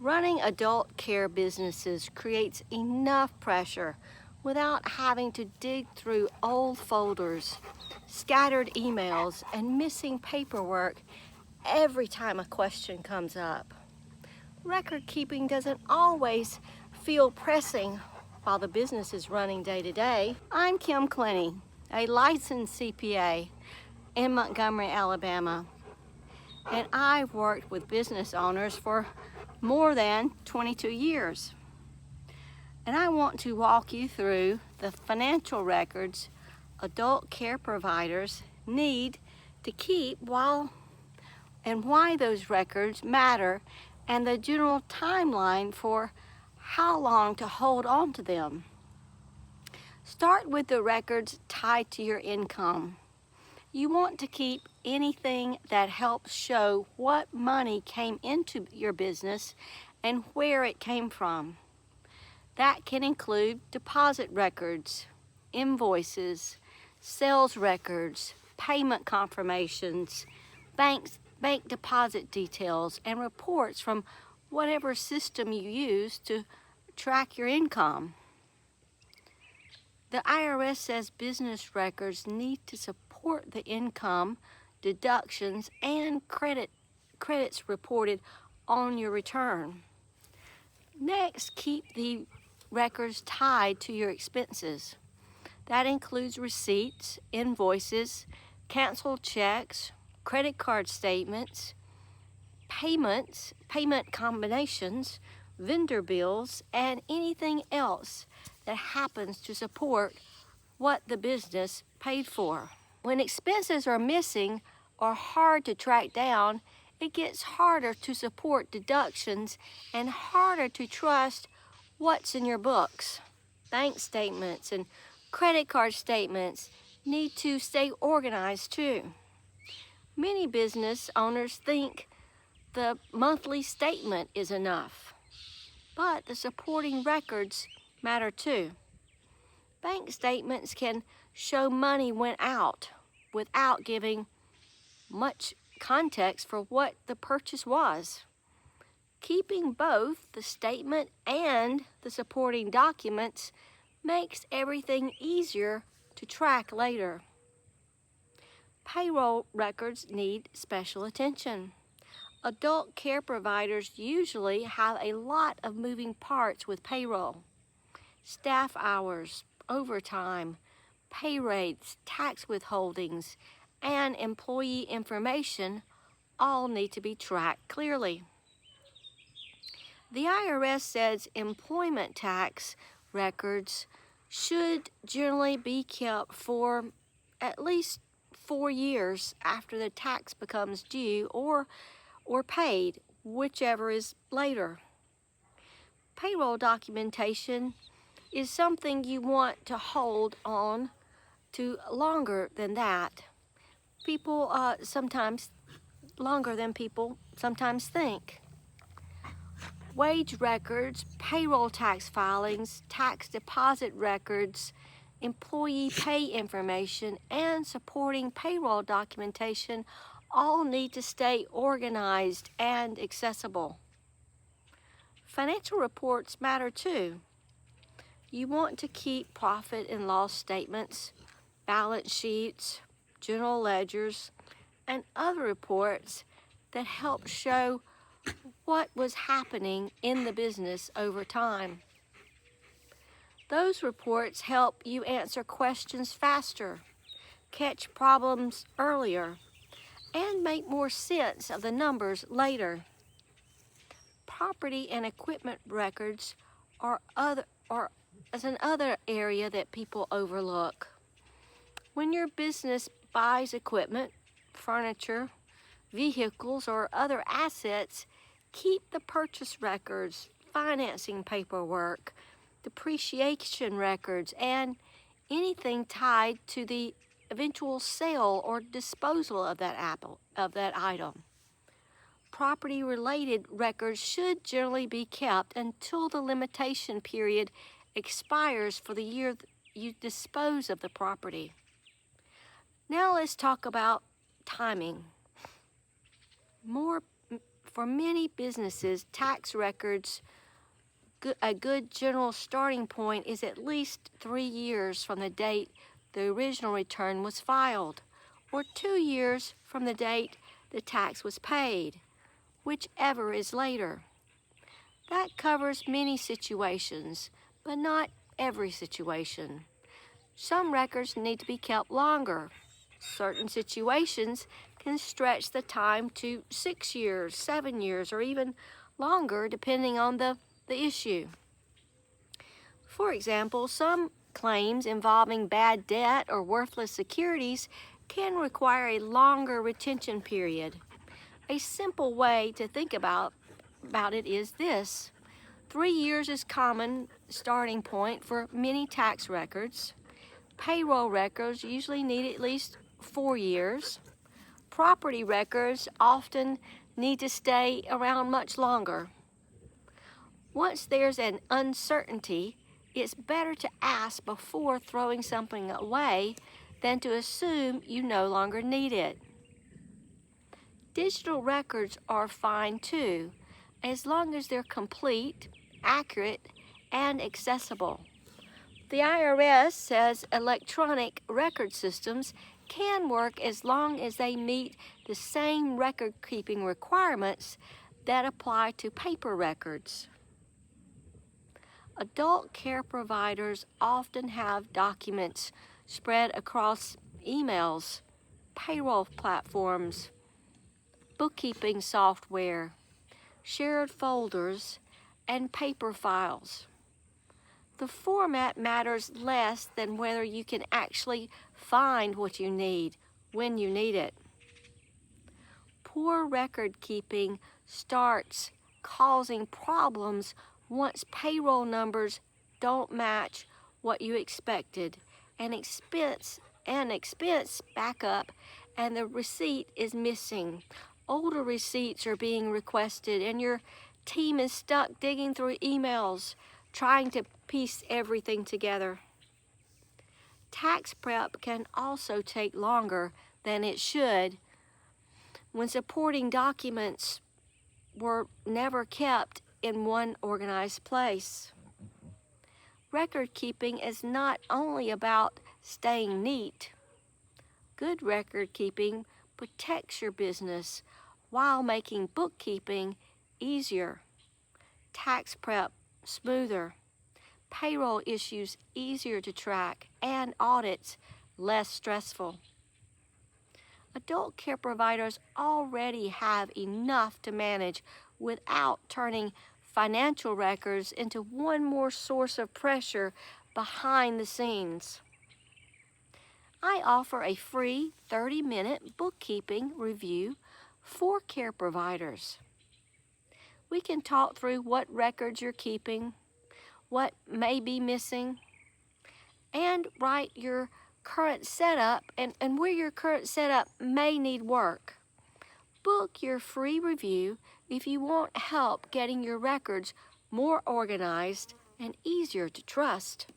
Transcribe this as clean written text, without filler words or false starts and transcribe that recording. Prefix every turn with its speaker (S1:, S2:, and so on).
S1: Running adult care businesses creates enough pressure without having to dig through old folders, scattered emails, and missing paperwork every time a question comes up. Record keeping doesn't always feel pressing while the business is running day to day. I'm Kim Clenny, a licensed CPA in Montgomery, Alabama, and I've worked with business owners for more than 22 years. And I want to walk you through the financial records adult care providers need to keep and why those records matter, and the general timeline for how long to hold on to them. Start with the records tied to your income. You want to keep anything that helps show what money came into your business and where it came from. That can include deposit records, invoices, sales records, payment confirmations, bank deposit details, and reports from whatever system you use to track your income. The IRS says business records need to support the income, deductions, and credits reported on your return. Next, keep the records tied to your expenses. That includes receipts, invoices, canceled checks, credit card statements, payment combinations, vendor bills, and anything else that happens to support what the business paid for. When expenses are missing or hard to track down, it gets harder to support deductions and harder to trust what's in your books. Bank statements and credit card statements need to stay organized too. Many business owners think the monthly statement is enough, but the supporting records matter too. Bank statements can show money went out without giving much context for what the purchase was. Keeping both the statement and the supporting documents makes everything easier to track later. Payroll records need special attention. Adult care providers usually have a lot of moving parts with payroll. Staff hours, overtime, pay rates, tax withholdings, and employee information all need to be tracked clearly. The IRS says employment tax records should generally be kept for at least 4 years after the tax becomes due or paid, whichever is later. Payroll documentation is something you want to hold on to longer than that. Sometimes longer than people sometimes think. Wage records, payroll tax filings, tax deposit records, employee pay information, and supporting payroll documentation all need to stay organized and accessible. Financial reports matter too. You want to keep profit and loss statements, balance sheets, general ledgers, and other reports that help show what was happening in the business over time. Those reports help you answer questions faster, catch problems earlier, and make more sense of the numbers later. Property and equipment records are another area that people overlook. When your business buys equipment, furniture, vehicles, or other assets, keep the purchase records, financing paperwork, depreciation records, and anything tied to the eventual sale or disposal of that item. Property-related records should generally be kept until the limitation period expires for the year you dispose of the property. Now let's talk about timing. More For many businesses, tax records, a good general starting point is at least 3 years from the date the original return was filed, or 2 years from the date the tax was paid, whichever is later. That covers many situations, but not every situation. Some records need to be kept longer. Certain situations can stretch the time to 6 years, 7 years, or even longer depending on the issue. For example, some claims involving bad debt or worthless securities can require a longer retention period. A simple way to think about it is this. 3 years is common starting point for many tax records. Payroll records usually need at least 4 years. Property records often need to stay around much longer. Once there's an uncertainty, it's better to ask before throwing something away than to assume you no longer need it. Digital records are fine too, as long as they're complete, accurate, and accessible. The IRS says electronic record systems can work as long as they meet the same record-keeping requirements that apply to paper records. Adult care providers often have documents spread across emails, payroll platforms, bookkeeping software, shared folders, and paper files. The format matters less than whether you can actually find what you need when you need it. Poor record keeping starts causing problems once payroll numbers don't match what you expected, and expense back up and the receipt is missing. Older receipts are being requested and your team is stuck digging through emails, trying to piece everything together. Tax prep can also take longer than it should when supporting documents were never kept in one organized place. Record keeping is not only about staying neat. Good record keeping protects your business while making bookkeeping easier, tax prep smoother, payroll issues easier to track, and audits less stressful. Adult care providers already have enough to manage without turning financial records into one more source of pressure behind the scenes. I offer a free 30-minute bookkeeping review for care providers. We can talk through what records you're keeping, what may be missing, and write your current setup and where your current setup may need work. Book your free review if you want help getting your records more organized and easier to trust.